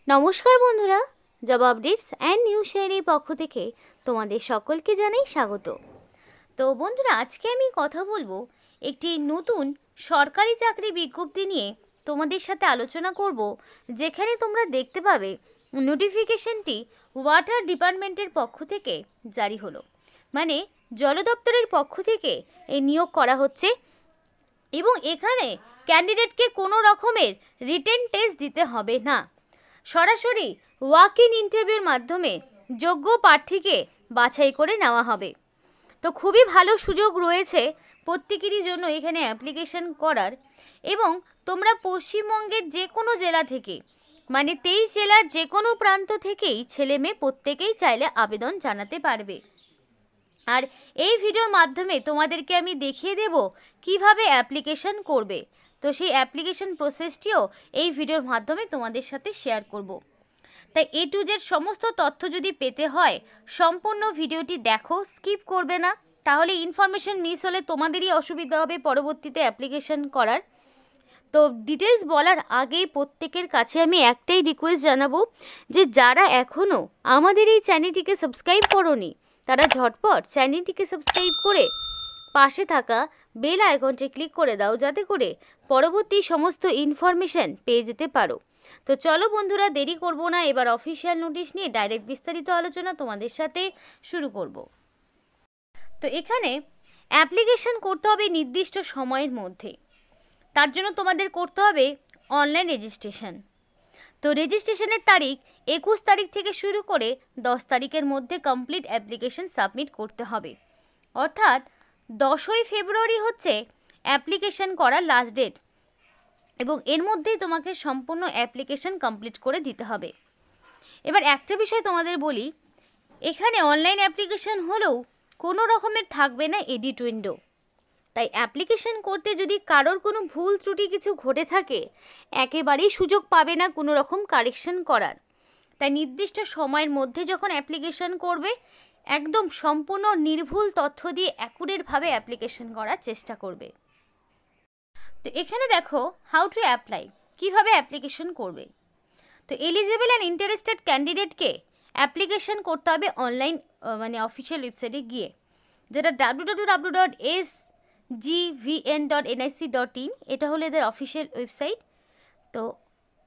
নমস্কার বন্ধুরা, job updates and news শেয়ারের পক্ষ থেকে তোমাদের সকলকে জানাই স্বাগত। তো বন্ধুরা, আজকে আমি কথা বলবো একটি নতুন সরকারি চাকরি বিজ্ঞপ্তি নিয়ে তোমাদের সাথে আলোচনা করব, যেখানে তোমরা দেখতে পাবে নোটিফিকেশনটি ওয়াটার ডিপার্টমেন্টের পক্ষ থেকে জারি হলো। মানে জল দপ্তরের পক্ষ থেকে এই নিয়োগ করা হচ্ছে এবং এখানে ক্যান্ডিডেটকে কোনো রকমের রিটেন টেস্ট দিতে হবে না। সরাসরি ওয়াক ইন ইন্টারভিউর মাধ্যমে যোগ্য প্রার্থীকে বাছাই করে নেওয়া হবে। তো খুবই ভালো সুযোগ রয়েছে প্রত্যেকেরই জন্য এখানে অ্যাপ্লিকেশন করার। এবং তোমরা পশ্চিমবঙ্গের যে কোনো জেলা থেকে, মানে 23 জেলার যে কোনো প্রান্ত থেকেই ছেলে মেয়ে প্রত্যেকেই চাইলে আবেদন জানাতে পারবে। আর এই ভিডিওর মাধ্যমে তোমাদেরকে আমি দেখিয়ে দেব কিভাবে অ্যাপ্লিকেশন করবে। তো সেই অ্যাপ্লিকেশন প্রসেসটিও এই ভিডিওর মাধ্যমে তোমাদের সাথে শেয়ার করব। তাই A to Z সমস্ত তথ্য যদি পেতে হয় সম্পূর্ণ ভিডিওটি দেখো, স্কিপ করবে না, তাহলে ইনফরমেশন মিস হলে তোমাদেরই অসুবিধা হবে পরবর্তীতে অ্যাপ্লিকেশন করার। তো ডিটেলস বলার আগে প্রত্যেকের কাছে আমি একটাই রিকোয়েস্ট জানাবো যে যারা এখনও আমাদের এই চ্যানেলটিকে সাবস্ক্রাইব করোনি তারা ঝটপট চ্যানেলটিকে সাবস্ক্রাইব করে পাশে থাকা বেল আইকনটি ক্লিক করে দাও, যাতে করে পরবর্তী সমস্ত ইনফরমেশন পেয়ে যেতে পারো। তো চলো বন্ধুরা, দেরি করব না, এবার অফিসিয়াল নোটিশ নিয়ে ডাইরেক্ট বিস্তারিত আলোচনা তোমাদের সাথে শুরু করব। তো এখানে অ্যাপ্লিকেশন করতে হবে নির্দিষ্ট সময়ের মধ্যে। তার জন্য তোমাদের করতে হবে অনলাইন রেজিস্ট্রেশন। তো রেজিস্ট্রেশনের তারিখ 21 তারিখ থেকে শুরু করে 10 তারিখের মধ্যে কমপ্লিট অ্যাপ্লিকেশন সাবমিট করতে হবে। অর্থাৎ 10ই ফেব্রুয়ারি হচ্ছে অ্যাপ্লিকেশন করার লাস্ট ডেট এবং এর মধ্যেই তোমাকে সম্পূর্ণ অ্যাপ্লিকেশন কমপ্লিট করে দিতে হবে। এবার একটা বিষয় তোমাদের বলি, এখানে অনলাইন অ্যাপ্লিকেশন হলেও কোনো রকমের থাকবে না এডিট উইন্ডো। তাই অ্যাপ্লিকেশন করতে যদি কারোর কোনো ভুল ত্রুটি কিছু ঘটে থাকে একেবারেই সুযোগ পাবে না কোনো রকম কারেকশন করার। তাই নির্দিষ্ট সময়ের মধ্যে যখন অ্যাপ্লিকেশন করবে একদম সম্পূর্ণ নির্ভুল তথ্য দিয়ে অ্যাকুরেটভাবে অ্যাপ্লিকেশন করার চেষ্টা করবে। তো এখানে দেখো হাউ টু অ্যাপ্লাই, কীভাবে অ্যাপ্লিকেশন করবে। তো এলিজিবল অ্যান্ড ইন্টারেস্টেড ক্যান্ডিডেটকে অ্যাপ্লিকেশন করতে হবে অনলাইন মানে অফিসিয়াল ওয়েবসাইটে গিয়ে, যেটা www.sgvn.nic.in, এটা হলো এদের অফিসিয়াল ওয়েবসাইট। তো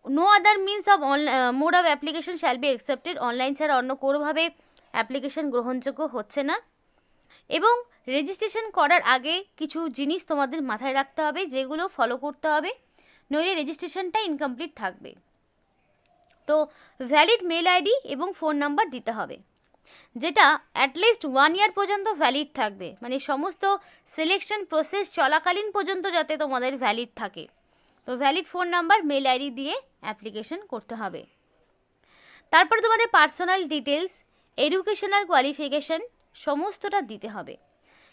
no other means of mode of application shall be accepted, online ছাড়া অন্য কোনোভাবে অ্যাপ্লিকেশন গ্রহণযোগ্য হচ্ছে না। এবং রেজিস্ট্রেশন করার আগে কিছু জিনিস তোমাদের মাথায় রাখতে হবে, যেগুলো ফলো করতে হবে, নইলে রেজিস্ট্রেশনটা ইনকমপ্লিট থাকবে। তো ভ্যালিড মেল আইডি এবং ফোন নাম্বার দিতে হবে, যেটা অ্যাটলিস্ট 1 ইয়ার পর্যন্ত ভ্যালিড থাকবে, মানে সমস্ত সিলেকশন প্রসেস চলাকালীন পর্যন্ত যাতে তোমাদের ভ্যালিড থাকে। তো valid phone number mail ID দিয়ে অ্যাপ্লিকেশন করতে হবে। তারপর তোমাদের পার্সোনাল ডিটেলস, এডুকেশনাল কোয়ালিফিকেশান সমস্তটা দিতে হবে,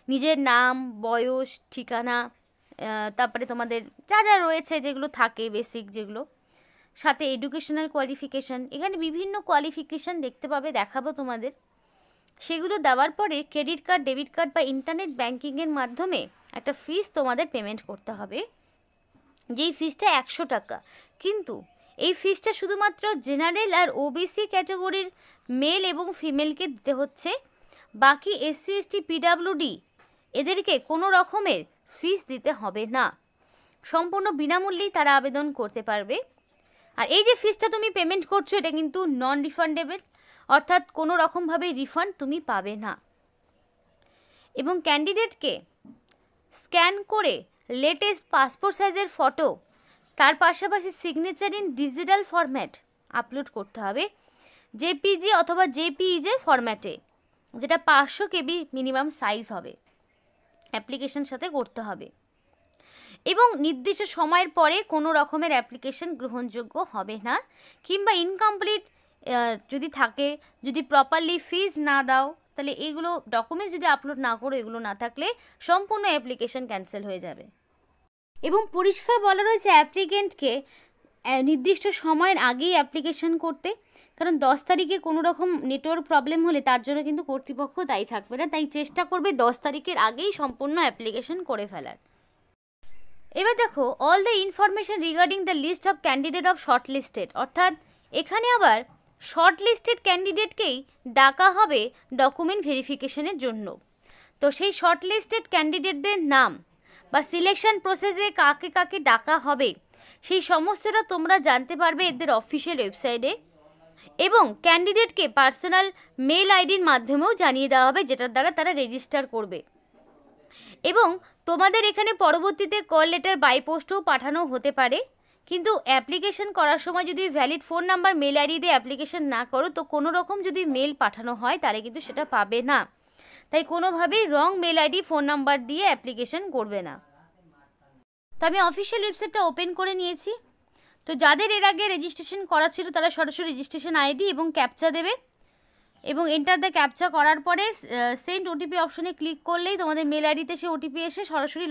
নিজের নাম, বয়স, ঠিকানা, তারপরে তোমাদের যা যা রয়েছে যেগুলো থাকে বেসিক, যেগুলো সাথে এডুকেশনাল কোয়ালিফিকেশান, এখানে বিভিন্ন কোয়ালিফিকেশান দেখতে পাবে, দেখাবো তোমাদের। সেগুলো দেওয়ার পরে ক্রেডিট কার্ড, ডেবিট কার্ড বা ইন্টারনেট ব্যাঙ্কিংয়ের মাধ্যমে একটা ফিস তোমাদের পেমেন্ট করতে হবে, যেই ফিসটা 100 টাকা। কিন্তু এই ফিসটা শুধুমাত্র জেনারেল আর ওবিসি ক্যাটাগরির মেল এবং ফিমেলকে দিতে হচ্ছে, বাকি SC ST PWD এদেরকে কোনো রকমের ফিস দিতে হবে না, সম্পূর্ণ বিনামূল্যেই তারা আবেদন করতে পারবে। আর এই যে ফিসটা তুমি পেমেন্ট করছো এটা কিন্তু নন রিফান্ডেবল, অর্থাৎ কোনো রকমভাবে রিফান্ড তুমি পাবে না। এবং ক্যান্ডিডেটকে স্ক্যান করে লেটেস্ট পাসপোর্ট সাইজের ফটো, তার পাশাপাশি signature in digital format upload করতে হবে, JPG অথবা JPEG ফরম্যাটে, যেটা 500 KB মিনিমাম সাইজ হবে, অ্যাপ্লিকেশন সাথে করতে হবে। এবং নির্দিষ্ট সময়ের পরে কোনো রকমের অ্যাপ্লিকেশন গ্রহণযোগ্য হবে না, কিংবা ইনকমপ্লিট যদি থাকে, যদি প্রপারলি ফিজ না দাও, তাহলে এগুলো ডকুমেন্টস যদি আপলোড না করো, এগুলো না থাকলে সম্পূর্ণ অ্যাপ্লিকেশন ক্যান্সেল হয়ে যাবে। এবং পরিষ্কার বলা রয়েছে অ্যাপ্লিকেন্টকে নির্দিষ্ট সময়ের আগেই অ্যাপ্লিকেশন করতে, কারণ 10 তারিখে কোনো রকম নেটওয়ার্ক প্রবলেম হলে তার জন্য কিন্তু কর্তৃপক্ষ দায়ী থাকবে না। তাই চেষ্টা করবে 10 তারিখের আগেই সম্পূর্ণ অ্যাপ্লিকেশন করে ফেলার। এবার দেখো all the information regarding the list of candidate of short listed, অর্থাৎ এখানে আবার শর্ট লিস্টেড ক্যান্ডিডেটকেই ডাকা হবে ডকুমেন্ট ভেরিফিকেশনের জন্য। তো সেই শর্ট লিস্টেড ক্যান্ডিডেটদের নাম বা সিলেকশন প্রসেসে কাকে কাকে ডাকা হবে সেই সমস্তটা তোমরা জানতে পারবে এদের অফিসিয়াল ওয়েবসাইটে, এবং ক্যান্ডিডেটকে পার্সোনাল মেল আইডির মাধ্যমেও জানিয়ে দেওয়া হবে, যেটার দ্বারা তারা রেজিস্টার করবে। এবং তোমাদের এখানে পরবর্তীতে কল লেটার বাই পোস্টও পাঠানো হতে পারে, কিন্তু অ্যাপ্লিকেশন করার সময় যদি valid phone number mail ID দিয়ে অ্যাপ্লিকেশন না করো, তো কোনো রকম যদি মেল পাঠানো হয় তাহলে কিন্তু সেটা পাবে না। তাই কোনোভাবেই রং মেল আইডি ফোন নাম্বার দিয়ে অ্যাপ্লিকেশন করবে না। তো আমি অফিসিয়াল ওয়েবসাইটটা ওপেন করে নিয়েছি। তো যাদের এর আগে রেজিস্ট্রেশন করা ছিল তারা সরাসরি রেজিস্ট্রেশন আইডি এবং ক্যাপচা দেবে, এবং এন্টার দ্য ক্যাপচা করার পরে সেন্ড ওটিপি অপশনে ক্লিক করলেই তোমাদের মেল আইডিতে সে ওটিপি এসে সরাসরি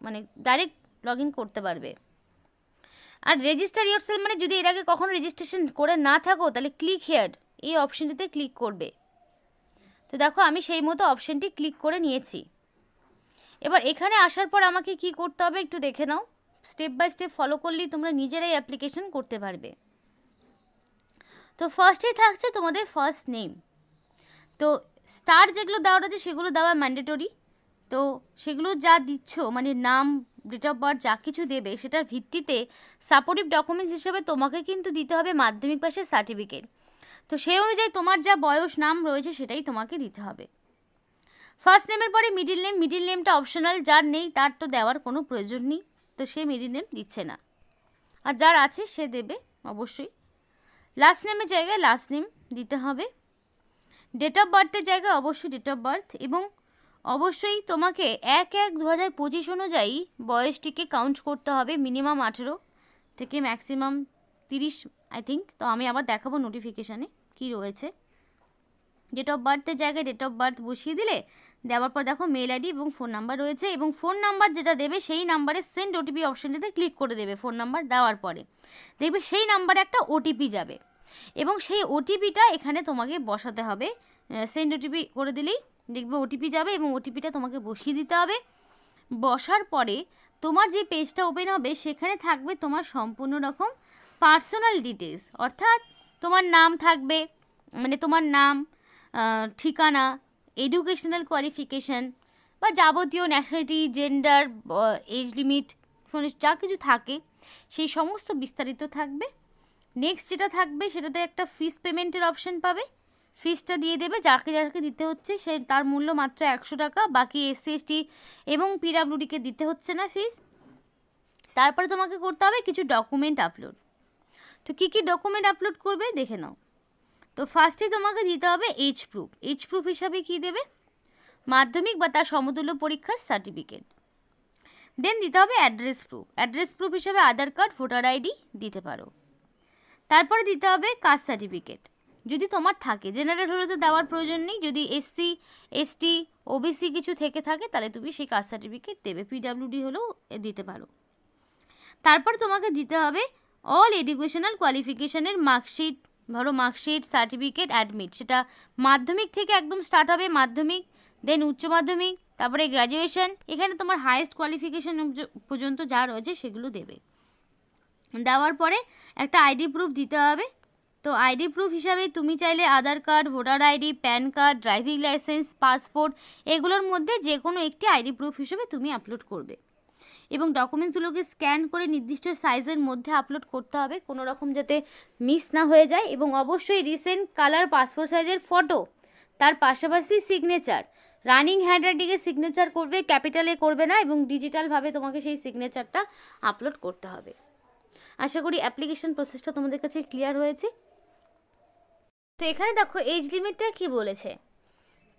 মানে ডাইরেক্ট লগ ইন করতে পারবে। আর রেজিস্টার ইয়োরসেলফ মানে যদি এর আগে কখনো রেজিস্ট্রেশন করে না থাকো তাহলে ক্লিক হিয়ার এই অপশনটিতে ক্লিক করবে। তো দেখো আমি সেই মতো অপশনটি ক্লিক করে নিয়েছি। এবার এখানে আসার পর আমাকে কি করতে হবে একটু দেখে নাও, স্টেপ বাই স্টেপ ফলো করলেই তোমরা নিজেরাই অ্যাপ্লিকেশন করতে পারবে। তো ফার্স্টেই থাকছে তোমাদের ফার্স্ট নেম। তো স্টার যেগুলো দেওয়া রয়েছে সেগুলো দেওয়া ম্যান্ডেটরি। তো সেগুলো যা দিচ্ছ মানে নাম, ডেট অফ বার্থ যা কিছু দেবে সেটার ভিত্তিতে সাপোর্টিভ ডকুমেন্টস হিসেবে তোমাকে কিন্তু দিতে হবে মাধ্যমিক পাশের সার্টিফিকেট। তো সেই অনুযায়ী তোমার যা বয়স নাম রয়েছে সেটাই তোমাকে দিতে হবে। ফার্স্ট নেমের পরে মিডিল নেম, মিডিল নেমটা অপশনাল, যার নেই তার তো দেওয়ার কোনো প্রয়োজন নেই, তো সে মিডিল নেম দিচ্ছে না, আর যার আছে সে দেবে অবশ্যই। লাস্ট নেমের জায়গায় লাস্ট নেম দিতে হবে। ডেট অফ বার্থের জায়গায় অবশ্যই ডেট অফ বার্থ, এবং অবশ্যই তোমাকে 1/1/2025 অনুযায়ী বয়সটিকে কাউন্ট করতে হবে, মিনিমাম 18 থেকে ম্যাক্সিমাম 30 আই থিঙ্ক। তো আমি আবার দেখাবো নোটিফিকেশানে কি রয়েছে। ডেট অফ বার্থের জায়গায় ডেট অফ বার্থ বসিয়ে দিলে, দেওয়ার পর দেখো মেল আইডি এবং ফোন নাম্বার রয়েছে, এবং ফোন নাম্বার যেটা দেবে সেই নাম্বারে সেন্ড ওটিপি অপশনটিতে ক্লিক করে দেবে। ফোন নাম্বার দেওয়ার পরে দেখবে সেই নাম্বারে একটা ওটিপি যাবে, এবং সেই ওটিপিটা এখানে তোমাকে বসাতে হবে। সেন্ড ওটিপি করে দিলেই দেখবে ওটিপি যাবে, এবং ওটিপিটা তোমাকে বসিয়ে দিতে হবে। বসার পরে তোমার যে পেজটা ওপেন হবে সেখানে থাকবে তোমার সম্পূর্ণ রকম পার্সোনাল ডিটেলস, অর্থাৎ তোমার নাম থাকবে, মানে তোমার নাম, ঠিকানা, এডুকেশনাল কোয়ালিফিকেশান বা যাবতীয় ন্যাশনালিটি, জেন্ডার, এজ লিমিট যা কিছু থাকে সেই সমস্ত বিস্তারিত থাকবে। নেক্সট যেটা থাকবে সেটাতে একটা ফিস পেমেন্টের অপশন পাবে, ফিসটা দিয়ে দেবে, যাকে যাকে দিতে হচ্ছে সে তার মূল্য মাত্র 100 টাকা, বাকি এসসি এসটি এবং পিডাব্লিউডিকে দিতে হচ্ছে না ফিস। তারপরে তোমাকে করতে হবে কিছু ডকুমেন্ট আপলোড। তো কী কী ডকুমেন্ট আপলোড করবে দেখে নাও। তো ফার্স্টে তোমাকে দিতে হবে এজ প্রুফ। এজ প্রুফ হিসাবে কী দেবে? মাধ্যমিক বা তার সমতুল্য পরীক্ষার সার্টিফিকেট। দেন দিতে হবে অ্যাড্রেস প্রুফ। অ্যাড্রেস প্রুফ হিসাবে আধার কার্ড, ভোটার আইডি দিতে পারো। তারপরে দিতে হবে কাস্ট সার্টিফিকেট যদি তোমার থাকে, জেনারেল হলে তো দেওয়ার প্রয়োজন নেই, যদি এসসি এসটি ওবিসি কিছু থেকে থাকে তাহলে তুমি সেই কাস্ট সার্টিফিকেট দেবে, পিডাব্লিউডি হলেও দিতে পারো। তারপর তোমাকে দিতে হবে অল এডুকেশনাল কোয়ালিফিকেশানের মার্কশিট, ধরো মার্কশিট, সার্টিফিকেট, অ্যাডমিট, সেটা মাধ্যমিক থেকে একদম স্টার্ট হবে, মাধ্যমিক, দেন উচ্চ মাধ্যমিক, তারপরে গ্র্যাজুয়েশন, এখানে তোমার হায়েস্ট কোয়ালিফিকেশান পর্যন্ত যা রয়েছে সেগুলো দেবে। দেওয়ার পরে একটা আইডি প্রুফ দিতে হবে। তো আইডি প্রুফ হিসাবে তুমি চাইলে Aadhaar card, voter ID, PAN card, driving licence, passport এগুলোর মধ্যে যে কোনো একটি আইডি প্রুফ হিসেবে তুমি আপলোড করবে, এবং ডকুমেন্টসগুলোকে স্ক্যান করে নির্দিষ্ট সাইজের মধ্যে আপলোড করতে হবে, কোনো রকম যাতে মিস না হয়ে যায়। এবং অবশ্যই রিসেন্ট কালার পাসপোর্ট সাইজের ফটো, তার পাশাপাশি সিগনেচার, রানিং হ্যান্ডরাইটিংয়ে সিগনেচার করবে, ক্যাপিটালে করবে না, এবং ডিজিটালভাবে তোমাকে সেই সিগনেচারটা আপলোড করতে হবে। আশা করি অ্যাপ্লিকেশন প্রসেসটা তোমাদের কাছে ক্লিয়ার হয়েছে। তো এখানে দেখো এজ লিমিটটা কি বলেছে,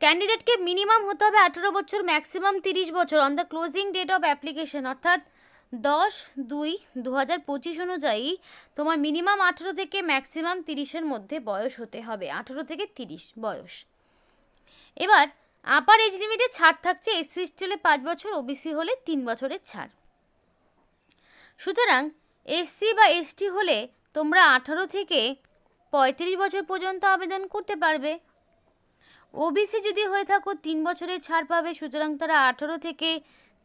ক্যান্ডিডেটকে মিনিমাম হতে হবে 18 বছর, ম্যাক্সিমাম 30 বছর on the closing date of application, অর্থাৎ 10/2/2025 অনুযায়ী তোমার মিনিমাম 18 থেকে ম্যাক্সিমাম 30-এর মধ্যে বয়স হতে হবে, 18 থেকে 30 বয়স। এবার আপার এজ লিমিটে ছাড় থাকছে, এসসি এসটি হলে 5 বছর, ওবিসি হলে 3 বছরের ছাড়। সুতরাং এসসি বা এসটি হলে তোমরা 18 থেকে 35 বছর পর্যন্ত আবেদন করতে পারবে। ওবিসি যদি হয়ে থাকো 3 বছরের ছাড় পাবে, সুতরাং তারা 18 থেকে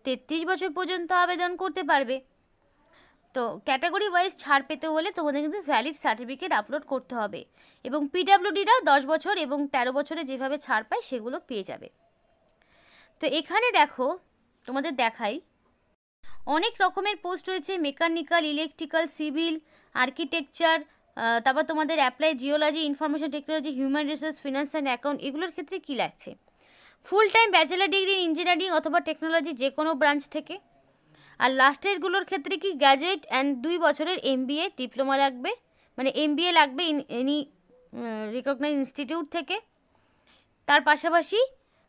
33 বছর পর্যন্ত আবেদন করতে পারবে। তো ক্যাটাগরি ওয়াইজ ছাড় পেতে হলে তোমাদের কিন্তু ভ্যালিড সার্টিফিকেট আপলোড করতে হবে, এবং পিডাব্লিউডিরা 10 বছর এবং 13 বছরে যেভাবে ছাড় পায় সেগুলো পেয়ে যাবে। তো এখানে দেখো, তোমাদের দেখাই, অনেক রকমের পোস্ট রয়েছে, মেকানিক্যাল, ইলেকট্রিক্যাল, সিভিল, আর্কিটেকচার, তারপর তোমাদের apply geology, information technology, human resource, finance and account, এগুলোর ক্ষেত্রে কী লাগছে? Full time bachelor degree in engineering অথবা টেকনোলজি যে কোনো ব্রাঞ্চ থেকে। আর লাস্টেরগুলোর ক্ষেত্রে কি গ্র্যাজুয়েট অ্যান্ড 2 বছরের MBA ডিপ্লোমা লাগবে, মানে MBA লাগবে ইন এনি রিকগনাইজ ইনস্টিটিউট থেকে। তার পাশাপাশি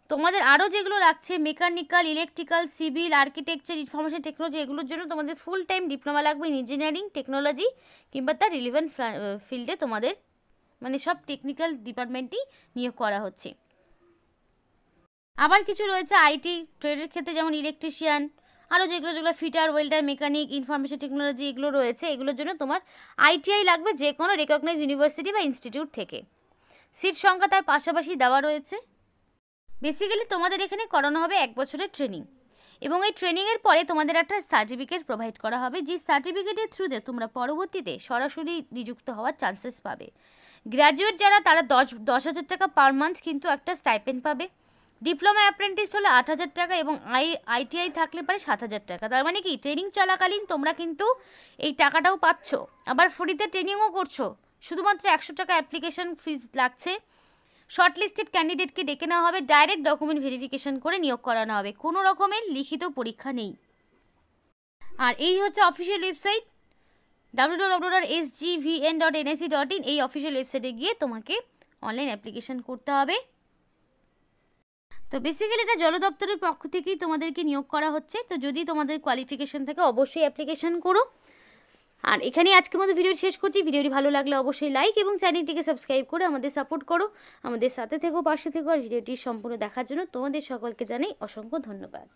তোমাদের আরও যেগুলো লাগছে, mechanical, electrical, civil, architecture, information technology, এগুলোর জন্য তোমাদের ফুল টাইম ডিপ্লোমা লাগবে ইন ইঞ্জিনিয়ারিং টেকনোলজি, কিংবা তার রিলেভেন্ট ফিল্ডে তোমাদের মানে সব টেকনিক্যাল ডিপার্টমেন্টই নিয়োগ করা হচ্ছে। আবার কিছু রয়েছে আইটি ট্রেডের ক্ষেত্রে, যেমন ইলেকট্রিশিয়ান, আরও যেগুলো fitter, welder, mechanic, information technology, এগুলো রয়েছে। এগুলোর জন্য তোমার ITI লাগবে যে কোনো রেকগনাইজ ইউনিভার্সিটি বা ইনস্টিটিউট থেকে। সিট সংখ্যা তার পাশাপাশি দেওয়া রয়েছে। বেসিক্যালি তোমাদের এখানে করানো হবে 1 বছরের ট্রেনিং, এবং এই ট্রেনিংয়ের পরে তোমাদের একটা সার্টিফিকেট প্রোভাইড করা হবে, যে সার্টিফিকেটের থ্রুতে তোমরা পরবর্তীতে সরাসরি নিযুক্ত হওয়ার চান্সেস পাবে। গ্র্যাজুয়েট যারা, তারা 10,000 টাকা পার মান্থ কিন্তু একটা স্টাইপেন্ড পাবে। ডিপ্লোমা অ্যাপ্রেন্টিস হলে 8,000 টাকা, এবং ITI থাকলে পারে 7,000 টাকা। তার মানে কি, ট্রেনিং চলাকালীন তোমরা কিন্তু এই টাকাটাও পাচ্ছ, আবার ফ্রিতে ট্রেনিংও করছো। শুধুমাত্র 100 টাকা অ্যাপ্লিকেশন ফিজ লাগছে। শর্টলিস্টেড ক্যান্ডিডেটকে ডেকে নেওয়া হবে, ডাইরেক্ট ডকুমেন্ট ভেরিফিকেশন করে নিয়োগ করানো হবে, কোনো রকমের লিখিত পরীক্ষা নেই। আর এই হচ্ছে অফিসিয়াল ওয়েবসাইট www.sgvn.nsc.in। এই অফিসিয়াল ওয়েবসাইটে গিয়ে তোমাকে অনলাইন অ্যাপ্লিকেশন করতে হবে। তো বেসিক্যালি এটা জল দপ্তরের পক্ষ থেকেই তোমাদেরকে নিয়োগ করা হচ্ছে। তো যদি তোমাদের কোয়ালিফিকেশন থাকে অবশ্যই অ্যাপ্লিকেশন করো। আর এখানেই আজকের মতো ভিডিওটি শেষ করছি। ভিডিওটি ভালো লাগলে অবশ্যই লাইক এবং চ্যানেলটিকে সাবস্ক্রাইব করে আমাদের সাপোর্ট করো, আমাদের সাথে থেকো, পাশে থেকো। আর ভিডিওটি সম্পূর্ণ দেখার জন্য তোমাদের সকলকে জানাই অসংখ্য ধন্যবাদ।